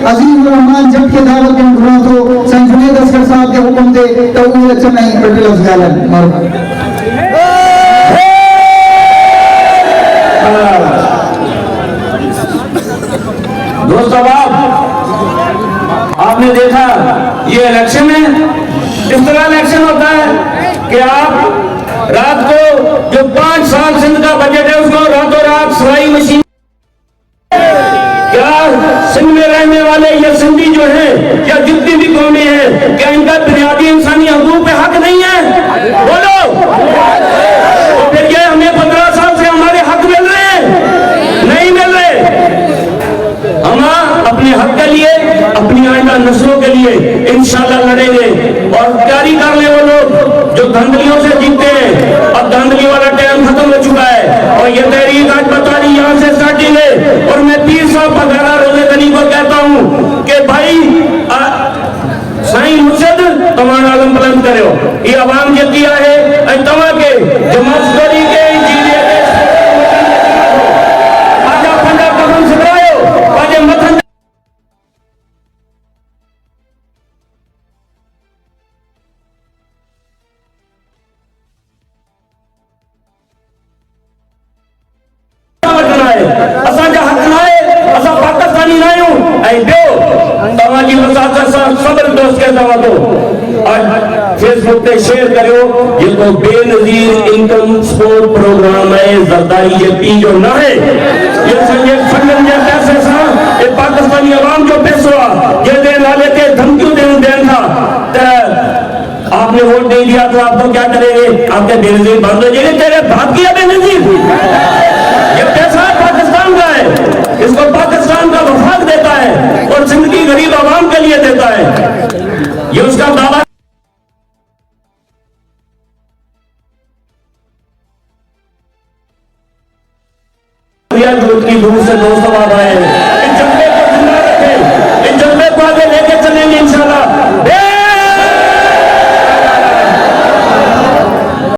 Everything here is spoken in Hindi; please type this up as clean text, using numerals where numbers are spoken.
अजीम रहमान जब के दावत में घुरा तो सन जुनेद असगर साहब के हुक्म दे तो वो इलेक्शन नहीं पटेल अफगालन दोस्तों आपने देखा ये इलेक्शन है, इस तरह इलेक्शन होता है कि आप रात को जो 5 साल सिंध का बजट है उसको रातों रात सिलाई मशीन, क्या सिंध में रहने वाले ये सिंधी जो है या जितनी भी कौमें हैं क्या इनका बुनियादी इंसानी हकूक पे हक नहीं है? बोलो। तो फिर ये हमें 15 साल से हमारे हक मिल रहे हैं? नहीं मिल रहे। हम अपने हक के लिए, अपनी आइंदा नस्लों के लिए इंशाल्लाह लड़ेंगे और तैयारी कर ले वो लोग जो धांधलियों से जीतते हैं। अब धांधली वाला टाइम खत्म हो चुका है और ये तहरीक आज बता रही यहाँ से स्टार्टिंग है। और मैं 30 साल पगारा रोजे गनी को कहता हूँ कि भाई साईं मुर्शद तमाम आलम बुलंद करो, ये आवाम जे किया है तमा के जमात के जीने आजा पंजा कदम सिखायो आजे मथन फेसबुक पे शेयर करो। ये तो बेनजीर इनकम सपोर्ट प्रोग्राम है जरदारी ये पी जो ना है ये संजय फंडन जे पैसे सा ये पाकिस्तानी आवाम जो पैसो ये दे नाले के धमकियों देन था आपने वोट दे दिया तो आप तो क्या करेंगे? आपके बेनजीर बंद हो जाएंगे। तेरे भाग किया बेनजीर, ये पैसा पाकिस्तान का है, इसको पाकिस्तान का वफाक देता है और जिंदगी गरीब आवाम के लिए देता है। ये उसका दावा की दूर से दोस्तों आ रहे हैं।